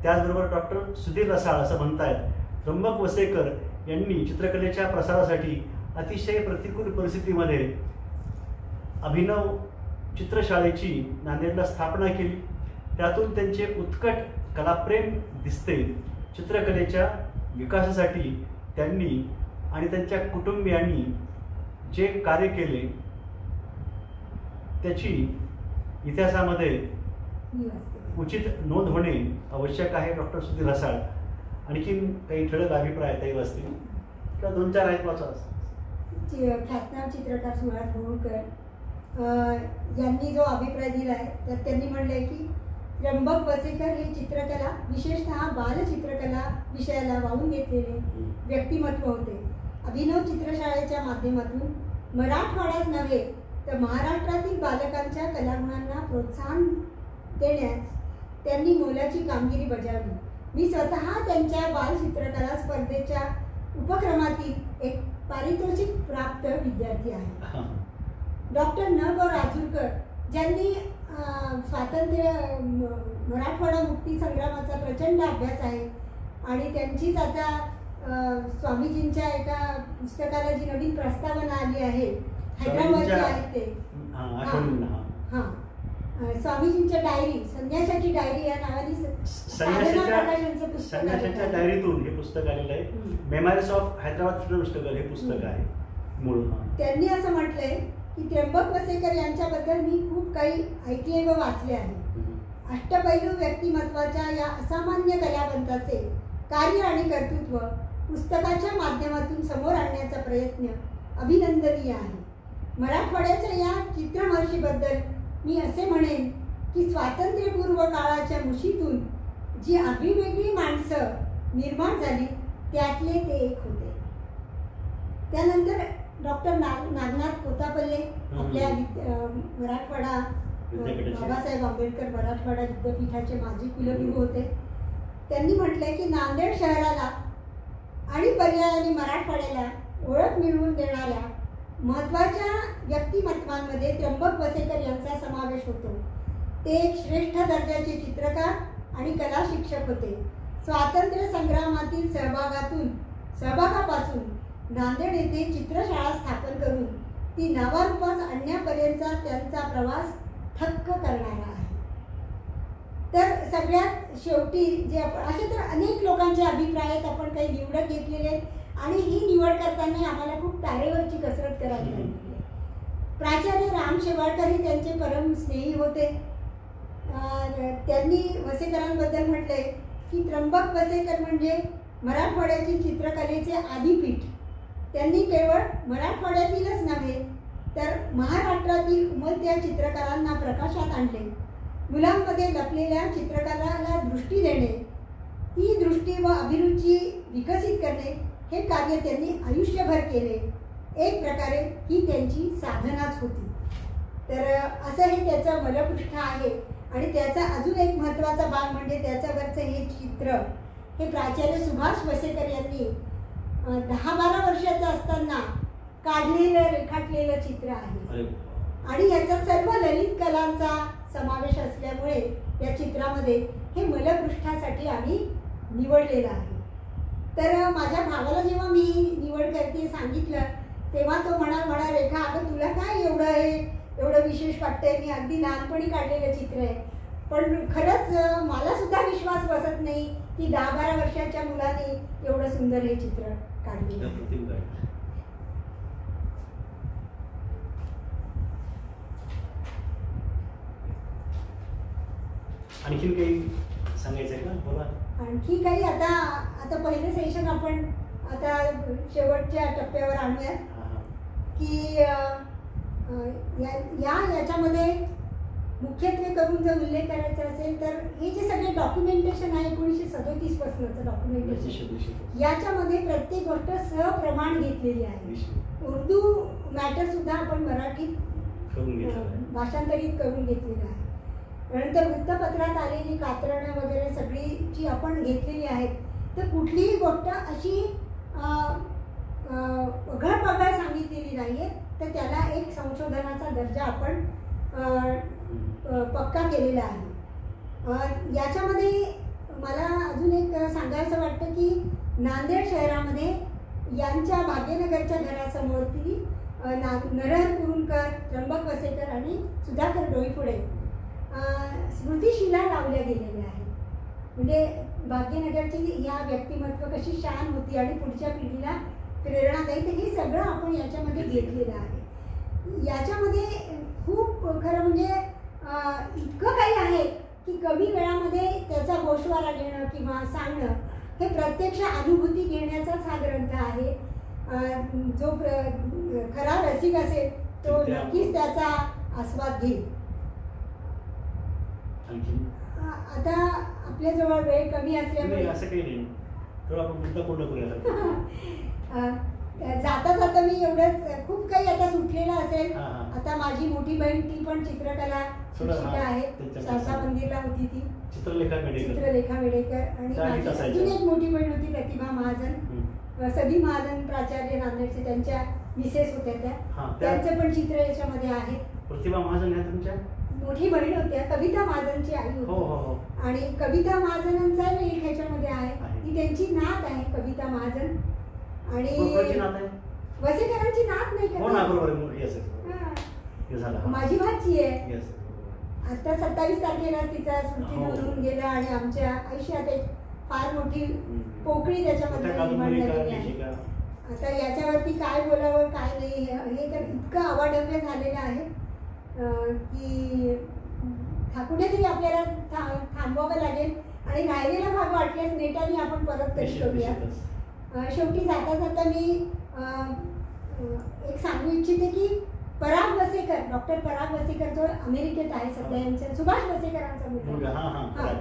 [SPEAKER 2] त्याचबरोबर डॉक्टर सुधीर रसाळ असं म्हणतायत, त्र्यंबक वसेकर यांनी चित्रकलेच्या प्रसारासाठी अतिशय प्रतिकूल परिस्थितीमध्ये अभिनव चित्रशाळेची नांदेडला स्थापना केली. त्यातून त्यांचे उत्कट कलाप्रेम दिसते. चित्रकलेच्या विकासासाठी त्यांनी आणि त्यांच्या कुटुंबियांनी जे कार्य केले त्याची इतिहासामध्ये उचित नोंद होणे आवश्यक आहे. डॉक्टर सुधीर रसाळ आणखीन काही ठळक अभिप्राय काही असतील किंवा 2-4 आहेत वाचा.
[SPEAKER 1] ख्यातनाम चित्रकार सुहास भोळकर यांनी जो अभिप्राय दिला आहे त्यात त्यांनी म्हणले की त्र्यंबक वसेकर हे चित्रकला, विशेषतः बालचित्रकला विषयाला वाहून घेतलेले व्यक्तिमत्व होते. अभिनव चित्रशाळेच्या माध्यमातून मराठवाड्यात नव्हे तर महाराष्ट्रातील बालकांच्या कलागुणांना प्रोत्साहन देण्यास त्यांनी मोलाची कामगिरी बजावली. मी स्वतः त्यांच्या बालचित्रकला स्पर्धेच्या उपक्रमातील एक पारितोषिक प्राप्त विद्यार्थी आहे. डॉक्टर न गो राजूरकर ज्यांनी स्वातंत्र्य मराठवाडा मुक्ती संग्रामाचा प्रचंड अभ्यास आहे आणि त्यांचीच आता स्वामीजींच्या एका पुस्तकाला जी नवीन प्रस्तावना आली आहे हैदराबादचे आहेत ते, स्वामीजींच्या डायरी, संन्यासाची डायरी या नावाने
[SPEAKER 2] संन्यासाच्या डायरीतून हे पुस्तक आलेलं आहे. Memories of Hyderabad freedom struggle हे पुस्तक आहे मूळ.
[SPEAKER 1] त्यांनी असं म्हटलंय की त्र्यंबक वसेकर यांच्याबद्दल मी खूप काही ऐकले व वाचले आहे. अष्टपैलू व्यक्तिमत्वाच्या या असामान्य कलावंताचे कार्य आणि कर्तृत्व पुस्तकाच्या माध्यमातून समोर आणण्याचा प्रयत्न अभिनंदनीय आहे. मराठवाड्याच्या या चित्रमहर्षीबद्दल मी असे म्हणेन की स्वातंत्र्यपूर्व काळाच्या मुशीतून जी आगळीवेगळी माणसं निर्माण झाली त्यातले ते एक होते. त्यानंतर डॉक्टर नागनाथ कोतापल्ले आपल्या मराठवाडा बाबासाहेब आंबेडकर मराठवाडा विद्यापीठाचे माजी कुलगुरू होते. त्यांनी म्हटलंय की नांदेड शहराला आणि पर्यायाने मराठवाड्याला ओळख मिळवून देणाऱ्या महत्त्वाच्या व्यक्तिमत्वांमध्ये त्र्यंबक वसेकर यांचा समावेश होतो. ते एक श्रेष्ठ दर्जाचे चित्रकार आणि कला शिक्षक होते. स्वातंत्र्य संग्रामातील सहभागापासून नांदेड येथे चित्रशाळा स्थापन करून ती नावारूपास आणण्यापर्यंतचा त्यांचा प्रवास थक्क करणारा आहे. तर सगळ्यात शेवटी जे असे तर अनेक लोकांचे अभिप्राय आहेत, आपण काही निवडत घेतलेले आहेत आणि ही निवड करताना आम्हाला खूप तारेवरची कसरत करावी लागली. प्राचार्य राम शेवाळकर हे त्यांचे परम स्नेही होते. त्यांनी वसेकरांबद्दल म्हटलंय की त्र्यंबक वसेकर म्हणजे मराठवाड्यातील चित्रकलेचे आदिपीठ. त्यांनी केवळ मराठवाड्यातीलच नव्हे तर महाराष्ट्रातील उमलत्या चित्रकारांना प्रकाशात आणले. मुलांमध्ये लपलेल्या चित्रकलाला दृष्टी देणे, ती दृष्टी व अभिरुची विकसित करणे हे कार्य त्यांनी आयुष्यभर केले. एक प्रकारे ही त्यांची साधनाच होती. तर असं हे त्याचं मलपृष्ठ आहे. आणि त्याचा अजून एक महत्त्वाचा भाग म्हणजे त्याच्यावरचं हे चित्र हे प्राचार्य सुभाष वसेकर यांनी 10-12 वर्षाचं असताना काढलेलं रेखाटलेलं चित्र आहे. आणि याच्यात सर्व ललित कलांचा समावेश असल्यामुळे या चित्रामध्ये हे मलपृष्ठासाठी आम्ही निवडलेलं आहे. तर माझ्या भावाला जेव्हा मी निवड करते सांगितलं तेव्हा तो म्हणा रेखा अगं तुला काय एवढं विशेष वाटतंय, मी अगदी लहानपणी काढलेलं चित्र आहे. पण खरंच मला सुद्धा विश्वास बसत नाही की 10-12 वर्षाच्या मुलाने एवढं सुंदर हे चित्र काढले.
[SPEAKER 2] आणखीन काही सांगायचंय का? बोला.
[SPEAKER 1] आणखी काही आता पहिलं सेशन आपण आता शेवटच्या टप्प्यावर आणूयात की याच्यामध्ये मुख्यत्वे करून जर उल्लेख करायचा असेल तर हे जे सगळे डॉक्युमेंटेशन आहे 1937 पासूनचं डॉक्युमेंटेशन, याच्यामध्ये प्रत्येक गोष्ट सप्रमाण घेतलेली आहे. उर्दू मॅटर सुद्धा आपण मराठीत भाषांतरित करून घेतलेलं आहे. नंतर वृत्तपत्रात आलेली कात्रणं वगैरे सगळी जी आपण घेतलेली आहेत. तर कुठलीही गोष्ट अशी उघडपघड सांगितलेली नाहीये. तर त्याला एक संशोधनाचा दर्जा आपण पक्का केलेला आहे. याच्यामध्ये मला अजून एक सांगायचं वाटतं की नांदेड शहरामध्ये यांच्या भाग्यनगरच्या घरासमोरती नरहर कुरुंकर, त्र्यंबक वसेकर आणि सुधाकर डोईफोडे स्मृतिशिला लावल्या गेलेल्या आहेत. म्हणजे भाग्यनगरची या व्यक्तिमत्व कशी शान होती आणि पुढच्या पिढीला प्रेरणादायी, तर हे सगळं आपण याच्यामध्ये घेतलेलं आहे. याच्यामध्ये खूप खरं म्हणजे इतकं काही आहे की कमी वेळामध्ये त्याचा गोषवारा घेणं किंवा सांगणं हे प्रत्यक्ष अनुभूती घेण्याचाच हा ग्रंथ आहे. जो खरा रसिक असेल तो नक्कीच त्याचा आस्वाद घेईल. आता आपल्याजवळ वेळ कमी असल्यामुळे
[SPEAKER 2] असं काही नाही, तर आपण मुद्दा पूर्ण करूया.
[SPEAKER 1] जाता जाता मी एवढंच, खूप काही आता सुटलेलं असेल. आता माझी मोठी बहीण ती पण चित्रकला शिक्षिका आहे, शारदा मंदिरला होती ती, चित्रलेखा मेडेकर. आणि अजून एक मोठी बहीण होती प्रतिभा महाजन, सदी महाजन प्राचार्य नांदेडचे, त्यांच्या मिसेस होत्या त्या, त्यांचं पण चित्र याच्यामध्ये आहे.
[SPEAKER 2] प्रतिभा महाजन ह्या तुमच्या
[SPEAKER 1] मोठी बहीण होत्या, कविता महाजनची आई होती. आणि कविता महाजनांचा लेख ह्याच्यामध्ये आहे. ती त्यांची नात आहे कविता महाजन. आणि वसेकरांची नात नाही का? माझी भाची आहे. आता 27 तारखेला तिचा स्मृती होऊन गेला आणि आमच्या आयुष्यात एक फार मोठी पोकळी त्याच्यामध्ये निर्माण झालेली आहे. आता याच्यावरती काय बोलावं काय नाही हे तर इतकं अवाढव्य झालेलं आहे की कुठेतरी आपल्याला थांबवावं लागेल. आणि राहिलेला भाग वाटल्यास नेटाने आपण परत तरी करूया. शेवटी जाता जाता मी एक सांगू इच्छिते की पराग वसेकर, डॉक्टर पराग वसेकर जो अमेरिकेत आहे सध्या, यांच्या सुभाष वसेकरांचा मुलगा.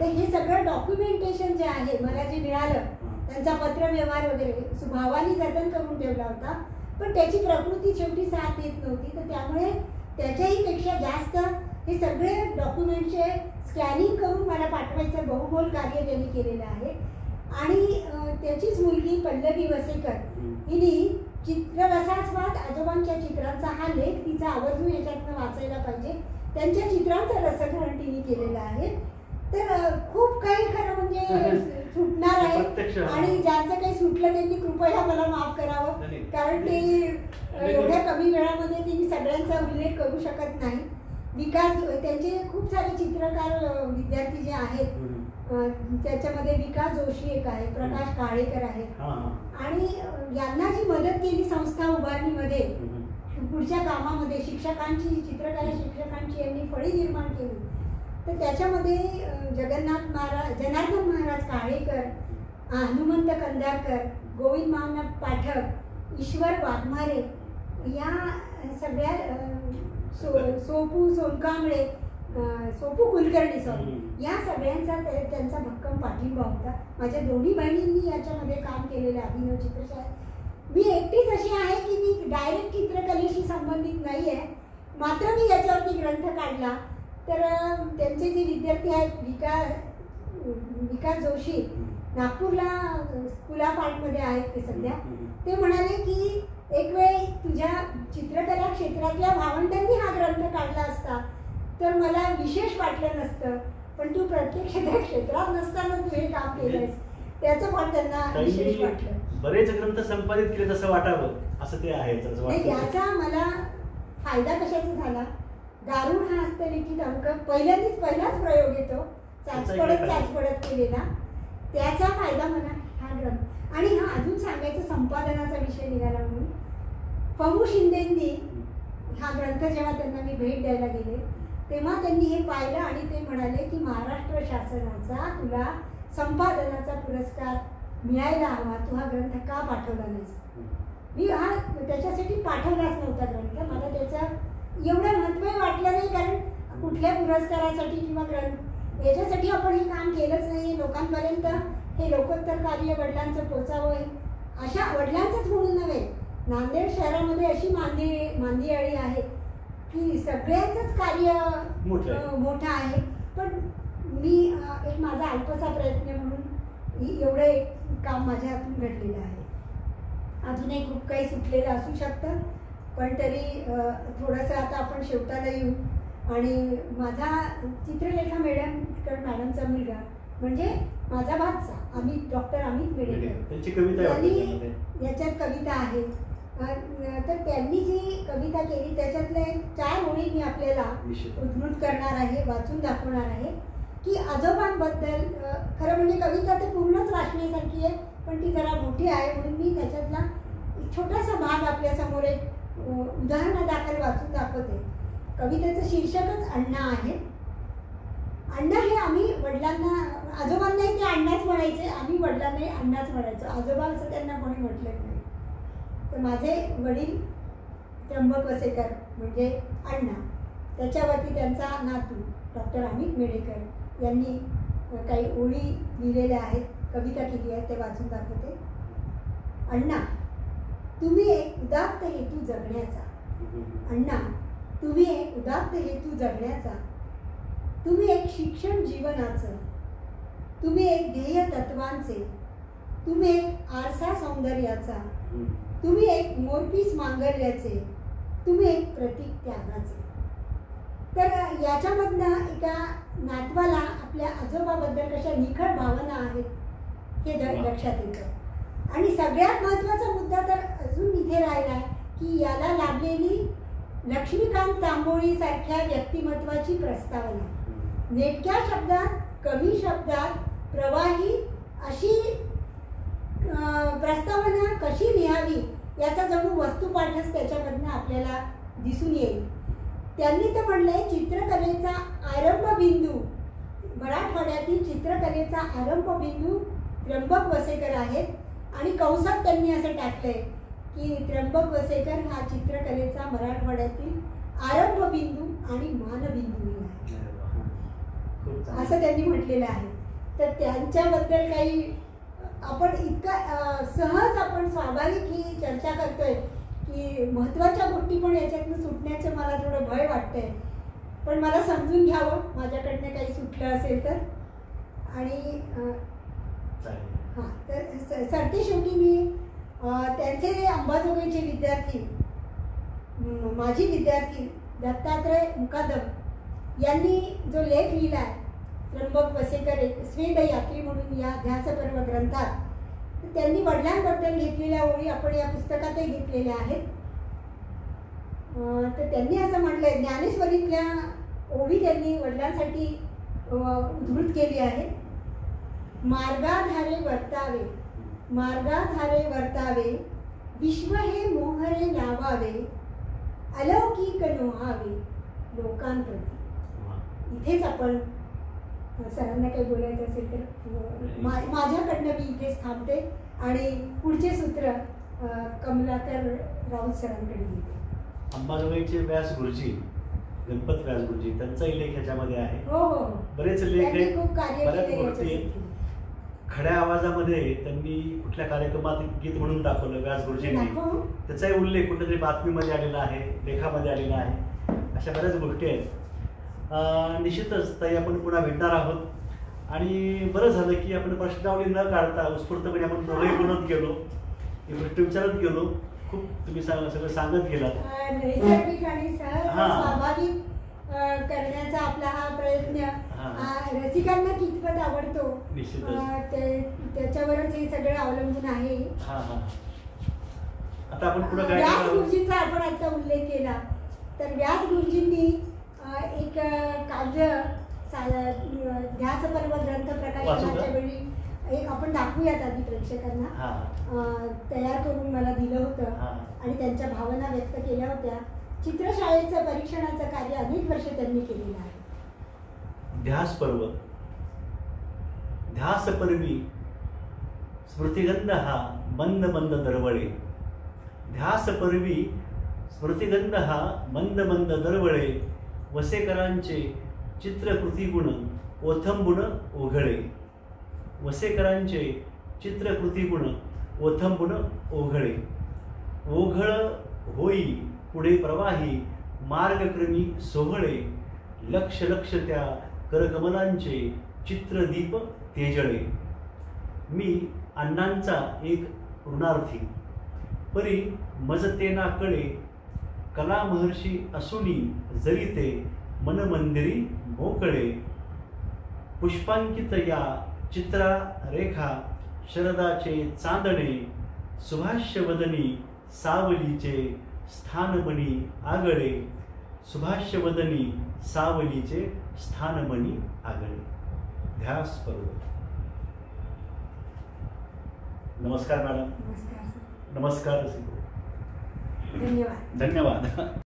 [SPEAKER 1] तर हे सगळं डॉक्युमेंटेशन जे आहे मला जे मिळालं, त्यांचा पत्रव्यवहार वगैरे भावानी जतन करून ठेवला होता. पण त्याची प्रकृती शेवटी साथ देत नव्हती. तर त्यामुळे त्याच्याही पेक्षा जास्त हे सगळे डॉक्युमेंटचे स्कॅनिंग करून मला पाठवायचं बहुमोल कार्य त्यांनी केलेलं आहे. आणि त्याचीच मुलगी पल्लवी वसेकर हिने चित्ररसास्वाद आजोबांच्या चित्रांचा हा लेख तिचा आवर्जून याच्यातनं वाचायला पाहिजे. त्यांच्या चित्रांचं रसग्रहण तिने केलेलं आहे. तर खूप काही खरं म्हणजे सुटणार आहे. आणि ज्यांचं काही सुटलं त्यांनी कृपया मला माफ करावं, कारण ते एवढ्या कमी वेळामध्ये तिने सगळ्यांचा उल्लेख करू शकत नाही. विकास, त्यांचे खूप सारे चित्रकार विद्यार्थी जे आहेत त्याच्यामध्ये विकास जोशी एक आहे, प्रकाश काळेकर आहेत. आणि यांना जी मदत केली संस्था उभारणीमध्ये पुढच्या कामामध्ये शिक्षकांची, चित्रकला शिक्षकांची यांनी फळी निर्माण केली. तर त्याच्यामध्ये जनार्दन महाराज काळेकर, हनुमंत कंधारकर, गोविंद मामनाथ पाठक, ईश्वर वाघमारे या सगळ्या सोपू कुलकर्णी या सगळ्यांचा त्यांचा भक्कम पाठिंबा होता. माझ्या दोन्ही बहिणींनी याच्यामध्ये काम केलेलं अभिनव चित्रशाळेत. मी एकटीच अशी आहे की मी डायरेक्ट चित्रकलेशी संबंधित नाही आहे, मात्र मी याच्यावरती ग्रंथ काढला. तर त्यांचे जे विद्यार्थी आहेत विकास जोशी नागपूरला स्कूल ऑफ आर्टमध्ये आहेत ते सध्या, ते म्हणाले की एक वेळ तुझ्या चित्रकला क्षेत्रातल्या भावंडांनी हा ग्रंथ काढला असता तर मला विशेष वाटलं नसतं, पण तू प्रत्यक्ष त्या क्षेत्रात नसताना तू हे काम केलंयस त्याचं पण त्यांना विशेष वाटलं.
[SPEAKER 2] बरेच ग्रंथ संपादित केले तसं वाटावं असं ते आहे.
[SPEAKER 1] याचा मला फायदा कशाचा झाला, गारुड हा हस्तलिखित अंक पहिलाच प्रयोग येतो चाचपडत केलेला, त्याचा फायदा मला हा ग्रंथ. आणि हा अजून सांगायचं संपादनाचा विषय निघाला म्हणून फमू शिंदेंनी हा ग्रंथ जेव्हा त्यांना मी भेट द्यायला गेले तेव्हा त्यांनी हे पाहिलं आणि ते म्हणाले की महाराष्ट्र शासनाचा तुला संपादनाचा पुरस्कार मिळायला हवा, तू हा ग्रंथ का पाठवला नाहीस. मी हा त्याच्यासाठी पाठवलाच नव्हता ग्रंथ, मला त्याचं एवढं महत्त्व वाटलं नाही, कारण कुठल्या पुरस्कारासाठी किंवा ग्रंथ याच्यासाठी आपण हे काम केलंच नाही. लोकांपर्यंत हे लोकोत्तर कार्य वडिलांचं पोचावं, अशा वडिलांचंच म्हणून नव्हे, नांदेड शहरामध्ये अशी मांदियाळी आहे की सगळ्यांचंच कार्य मोठं आहे. पण मी एक माझा अल्पसा प्रयत्न म्हणून एवढं एक काम माझ्या हातून घडलेलं आहे. अजूनही खूप काही सुटलेलं असू शकतं, पण तरी थोडंसं आता आपण शेवटाला येऊ. आणि माझा चित्रलेखा मॅडमचा मुलगा म्हणजे माझा भाचा डॉक्टर अमित मेडेकर यांनी याच्यात कविता आहे. तर त्यांनी जी कविता केली त्याच्यातल्या 4 ओळी मी आपल्याला उद्धृत करणार आहे, वाचून दाखवणार आहे की आजोबांबद्दल. खरं म्हणजे कविता तर पूर्णच वाचण्यासारखी आहे, पण ती जरा मोठी आहे म्हणून मी त्याच्यातला छोटासा भाग आपल्यासमोर एक उदाहरणादाखल वाचून दाखवते. कवितेचं शीर्षकच अण्णा आहे. अण्णा हे आम्ही वडिलांना, आजोबांनाही ते अण्णाच म्हणायचे, आम्ही वडिलांनाही अण्णाच म्हणायचो, आजोबा असं त्यांना कोणी म्हटलं नाही. तर माझे वडील त्र्यंबक वसेकर म्हणजे अण्णा, त्याच्यावरती त्यांचा नातू डॉक्टर अमित मेडेकर यांनी काही ओळी लिहिलेल्या आहेत, कविता केली आहे, ते वाचून दाखवते. अण्णा, तुम्ही एक उदात्त हेतू जगण्याचा, अण्णा तुम्ही एक उदात्त हेतू जगण्याचा, तुम्ही एक शिक्षण जीवनाचं, तुम्ही एक ध्येय तत्वांचे, तुम्ही एक आरसा सौंदर्याचा, तुम्ही एक मोरपीस मांगल्याचे, तुम्ही एक प्रतीक त्यागाचे. तर याच्यामधनं एका नातवाला आपल्या आजोबाबद्दल कशा निखळ भावना आहेत हे लक्षात येतं. आणि सगळ्यात महत्त्वाचा मुद्दा तर अजून इथे राहिला आहे की याला लाभलेली लक्ष्मीकांत तांबोळी सारख्या व्यक्तिमत्वाची प्रस्तावना, नेटक्या शब्दात कमी शब्दात प्रवाही अशी प्रस्तावना कशी लिहावी याचा जणू वस्तुपाठच त्याच्यामधनं आपल्याला दिसून येईल. त्यांनी तर म्हणलंय चित्रकलेचा आरंभबिंदू, मराठवाड्यातील चित्रकलेचा आरंभबिंदू त्र्यंबक वसेकर आहेत. आणि कंसात त्यांनी असं टाकलंय की त्र्यंबक वसेकर हा चित्रकलेचा मराठवाड्यातील आरंभबिंदू आणि मानबिंदू आहे, असं त्यांनी म्हटलेलं आहे. तर त्यांच्याबद्दल काही आपण इतका सहज आपण स्वाभाविक ही चर्चा करतोय की महत्त्वाच्या गोष्टी पण याच्यातनं सुटण्याचं मला थोडं भय वाटतंय, पण मला समजून घ्यावं माझ्याकडनं काही सुटलं असेल तर. आणि हां, तर सरतेशेवटी मी त्यांचे अंबाजोगाईचे विद्यार्थी, माजी विद्यार्थी दत्तात्रय मुकादम यांनी जो लेख लिहिला आहे त्र्यंबक वसेकर एक स्वेद यात्री म्हणून या ध्यासपर्व ग्रंथात, त्यांनी वडिलांबद्दल घेतलेल्या ओळी आपण या पुस्तकातही घेतलेल्या आहेत. तर त्यांनी असं म्हटलंय, ज्ञानेश्वरीतल्या ओळी त्यांनी वडिलांसाठी उद्धृत केली आहे. मार्गाधारे वर्तावे, मार्गाधारे वर्तावे, विश्व हे मोहरे लावावे, अलौकिक नोहावे लोकांप्रती. इथेच आपण सरांना काही बोलायचं असेल तर माझ्याकडनं मी इथेच थांबते आणि पुढचे सूत्र कमलाकर राऊत सरांकडे देते.
[SPEAKER 2] अंबाजोगाईचे व्यास गुरुजी, गणपत व्यास गुरुजी, त्यांचाही लेख ह्याच्यामध्ये आहे.
[SPEAKER 1] हो हो,
[SPEAKER 2] बरेच लेख आहेत,
[SPEAKER 1] खूप कार्य
[SPEAKER 2] बऱ्याच
[SPEAKER 1] केले
[SPEAKER 2] गोष्टी आहेत.
[SPEAKER 1] याच्यासाठी.
[SPEAKER 2] खड्या आवाजामध्ये त्यांनी कुठल्या कार्यक्रमात गीत म्हणून दाखवलं व्यास गुरुजींनी, त्याचाही उल्लेख कुठेतरी बातमीमध्ये आलेला आहे, लेखामध्ये आलेला आहे. अशा बऱ्याच गोष्टी आहेत. निश्चितच ताई आपण पुन्हा भेटणार आहोत आणि बरं झालं की आपण प्रश्नावली न काढता उत्स्फूर्तपणे आपण दोघंही बोलत गेलो, हे गोष्टी विचारत गेलो. खूप तुम्ही सगळं सांगत गेलात.
[SPEAKER 1] नैसर्गिक आणि स्वाभाविक करण्याचा आपला हा प्रयत्न रसिकांना कितपत आवडतो त्याच्यावरच हे सगळं अवलंबून आहे.
[SPEAKER 2] आता आपण पुढे काय,
[SPEAKER 1] व्यास गुरुजींचा आपण आता उल्लेख केला तर व्यास गुरुजींनी एक काव्य ध्यास पर्व ग्रंथ प्रकाशनाच्या वेळी एक आपण दाखवूयात आधी प्रेक्षकांना, तयार करून मला दिलं होतं आणि त्यांच्या भावना व्यक्त केल्या होत्या. चित्रशाळेचं परीक्षणाचं कार्य अनेक वर्ष त्यांनी केलेलं आहे.
[SPEAKER 2] ध्यास पर्व. ध्यास पर्वी स्मृतिगंध हा मंद मंद दरवळे. ध्यास पर्वी स्मृतिगंध हा मंद मंद दरवळे. वसेकरांचे चित्रकृती गुण ओथंबुण ओघळे. वसेकरांचे चित्रकृती गुण ओथंबुण ओघळे. ओघळ होई पुढे प्रवाही मार्गक्रमी सोहळे. लक्ष लक्ष त्या करकमलांचे चित्रदीप तेजळे. मी अण्णांचा एक ऋणार्थी परी मजतेना कळे. कला महर्षी असुनी जरी ते मनमंदिरी मोकळे. पुष्पांकित या चित्रा रेखा शरदाचे चांदणे. सुभाष्यवदनी सावलीचे स्थानमणी आगळे. सुभाष्यवदनी सावलीचे स्थानमणी आगळे. ध्यास पर्व. नमस्कार मॅडम.
[SPEAKER 1] नमस्कार.
[SPEAKER 2] नमस्कार.
[SPEAKER 1] धन्यवाद.
[SPEAKER 2] धन्यवाद.